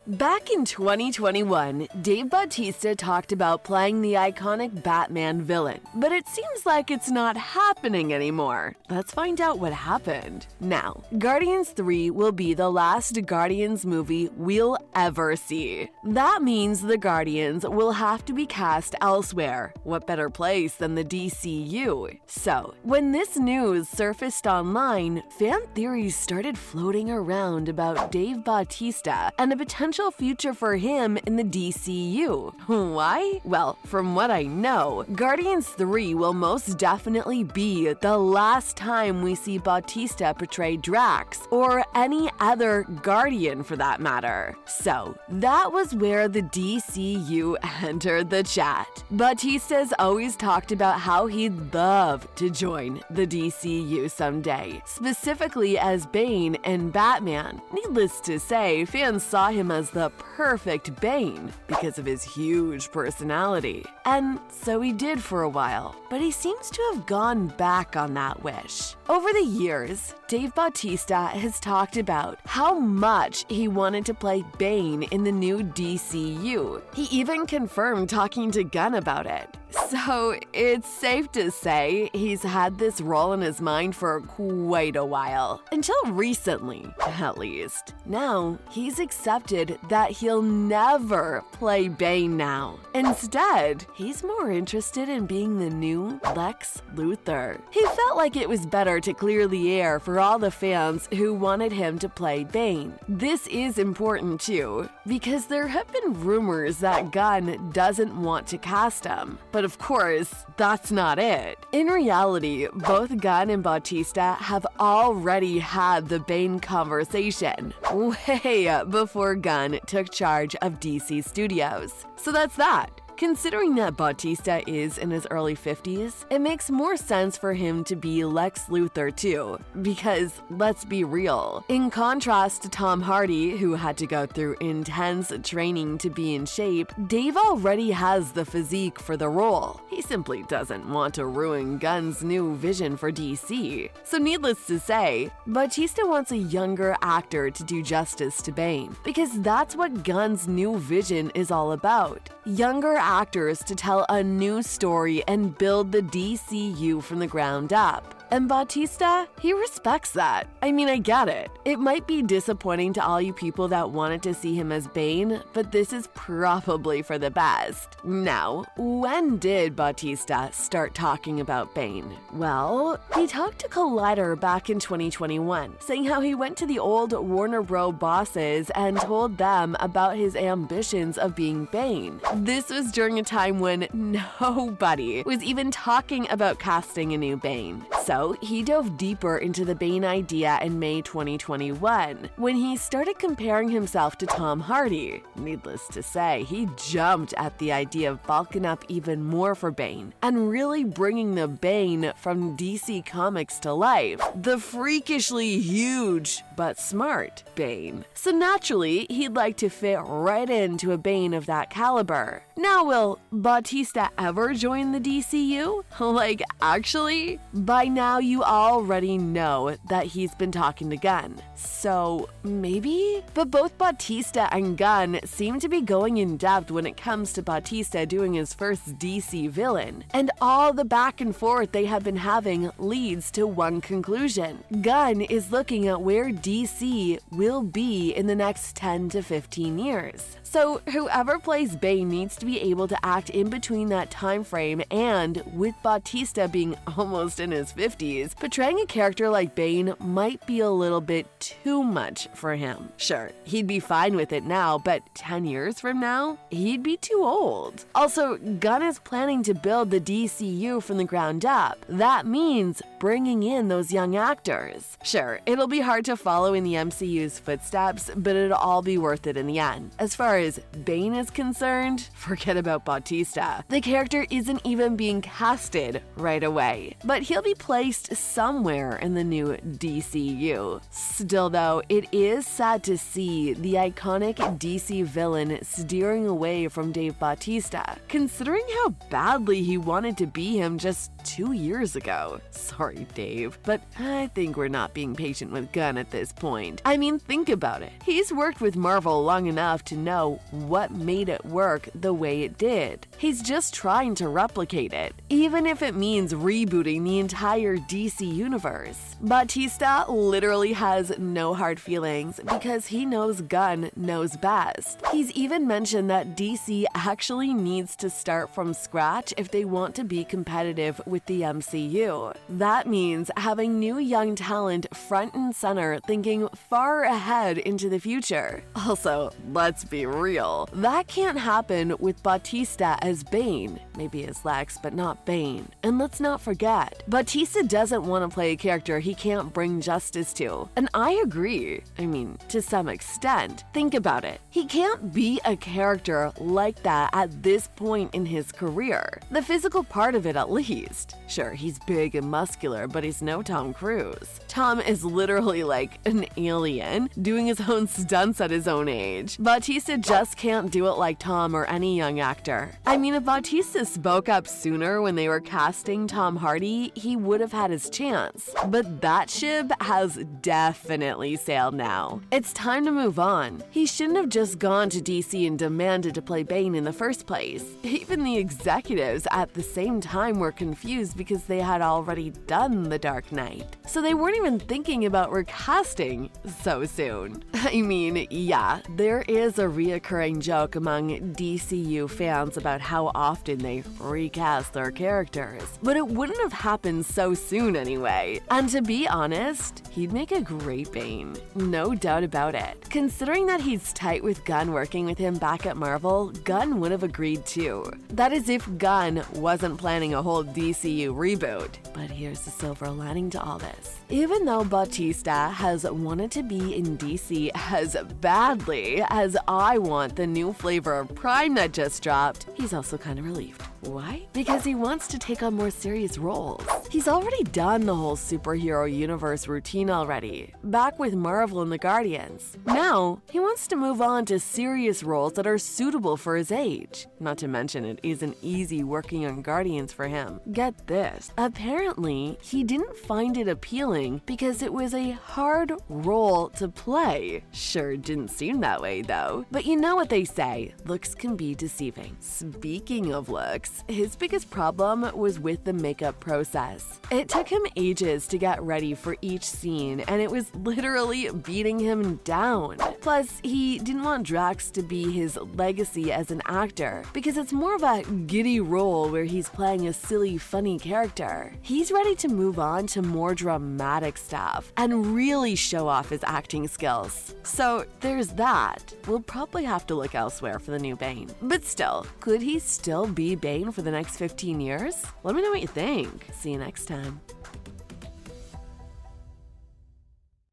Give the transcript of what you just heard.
Back in 2021, Dave Bautista talked about playing the iconic Batman villain, but it seems like it's not happening anymore. Let's find out what happened. Now, Guardians 3 will be the last Guardians movie we'll ever see. That means the Guardians will have to be cast elsewhere. What better place than the DCU? So, when this news surfaced online, fan theories started floating around about Dave Bautista and a potential future for him in the DCU. Why? Well, from what I know, Guardians 3 will most definitely be the last time we see Bautista portray Drax, or any other Guardian for that matter. So, that was where the DCU entered the chat. Bautista's always talked about how he'd love to join the DCU someday, specifically as Bane and Batman. Needless to say, fans saw him as the perfect Bane because of his huge personality. And so he did for a while, but he seems to have gone back on that wish. Over the years, Dave Bautista has talked about how much he wanted to play Bane in the new DCU. He even confirmed talking to Gunn about it. So it's safe to say he's had this role in his mind for quite a while. Until recently, at least. Now, he's accepted that he'll never play Bane now. Instead, he's more interested in being the new Lex Luthor. He felt like it was better to clear the air for all the fans who wanted him to play Bane. This is important too, because there have been rumors that Gunn doesn't want to cast him. But of course, that's not it. In reality, both Gunn and Bautista have already had the Bane conversation, way before Gunn took charge of DC Studios. So that's that. Considering that Bautista is in his early 50s, it makes more sense for him to be Lex Luthor too, because let's be real. In contrast to Tom Hardy, who had to go through intense training to be in shape, Dave already has the physique for the role. He simply doesn't want to ruin Gunn's new vision for DC. So needless to say, Bautista wants a younger actor to do justice to Bane, because that's what Gunn's new vision is all about. Younger actors to tell a new story and build the DCU from the ground up. And Bautista, he respects that. I mean, I get it. It might be disappointing to all you people that wanted to see him as Bane, but this is probably for the best. Now, when did Bautista start talking about Bane? Well, he talked to Collider back in 2021, saying how he went to the old Warner Bros. Bosses and told them about his ambitions of being Bane. This was during a time when nobody was even talking about casting a new Bane. So he dove deeper into the Bane idea in May 2021, when he started comparing himself to Tom Hardy. Needless to say, he jumped at the idea of bulking up even more for Bane, and really bringing the Bane from DC Comics to life. The freakishly huge, but smart Bane. So naturally, he'd like to fit right into a Bane of that caliber. Now, will Bautista ever join the DCU? Like, actually? By now, you already know that he's been talking to Gunn. So, maybe? But both Bautista and Gunn seem to be going in depth when it comes to Bautista doing his first DC villain. And all the back and forth they have been having leads to one conclusion. Gunn is looking at where DC will be in the next 10 to 15 years. So whoever plays Bane needs to be able to act in between that time frame, and with Bautista being almost in his 50s, portraying a character like Bane might be a little bit too much for him. Sure, he'd be fine with it now, but 10 years from now, he'd be too old. Also, Gunn is planning to build the DCU from the ground up. That means bringing in those young actors. Sure, it'll be hard to follow in the MCU's footsteps, but it'll all be worth it in the end. As far as Bane is concerned, forget about Bautista. The character isn't even being casted right away, but he'll be placed somewhere in the new DCU. Still though, it is sad to see the iconic DC villain steering away from Dave Bautista, considering how badly he wanted to be him just 2 years ago. Sorry, Dave, but I think we're not being patient with Gunn at this point. I mean, think about it. He's worked with Marvel long enough to know what made it work the way it did. He's just trying to replicate it, even if it means rebooting the entire DC universe. Bautista literally has no hard feelings because he knows Gunn knows best. He's even mentioned that DC actually needs to start from scratch if they want to be competitive with the MCU. That means having new young talent front and center, thinking far ahead into the future. Also, let's be real, that can't happen with Bautista as Bane. Maybe as Lex, but not Bane. And let's not forget, Bautista doesn't want to play a character he can't bring justice to. And I agree. I mean, to some extent. Think about it. He can't be a character like that at this point in his career. The physical part of it, at least. Sure, he's big and muscular, but he's no Tom Cruise. Tom is literally like an alien, doing his own stunts at his own age. Bautista just can't do it like Tom or any young actor. I mean, if Bautista spoke up sooner when they were casting Tom Hardy, he would have had his chance. But that ship has definitely sailed now. It's time to move on. He shouldn't have just gone to DC and demanded to play Bane in the first place. Even the executives at the same time were confused because they had already done The Dark Knight. So they weren't even thinking about recasting so soon. I mean, yeah, there is a reoccurring joke among DCU fans about how often they recast their characters, but it wouldn't have happened so soon anyway. And to be honest, he'd make a great Bane. No doubt about it. Considering that he's tight with Gunn working with him back at Marvel, Gunn would have agreed too. That is if Gunn wasn't planning a whole DCU reboot. But here's the silver lining to all this. Even though Bautista has wanted to be in DC as badly as I want the new flavor of Prime that just dropped, he's also kind of relieved. Why? Because he wants to take on more serious roles. He's already done the whole superhero universe routine already, back with Marvel and the Guardians. Now, he wants to move on to serious roles that are suitable for his age. Not to mention it isn't easy working on Guardians for him. Get this, apparently, he didn't find it appealing because it was a hard role to play. Sure, didn't seem that way though. But you know what they say, looks can be deceiving. Speaking of looks, his biggest problem was with the makeup process. It took him ages to get ready for each scene, and it was literally beating him down. Plus, he didn't want Drax to be his legacy as an actor, because it's more of a giddy role where he's playing a silly, funny character. He's ready to move on to more dramatic stuff and really show off his acting skills. So there's that. We'll probably have to look elsewhere for the new Bane. But still, could he still be Bane for the next 15 years? Let me know what you think. See you next time.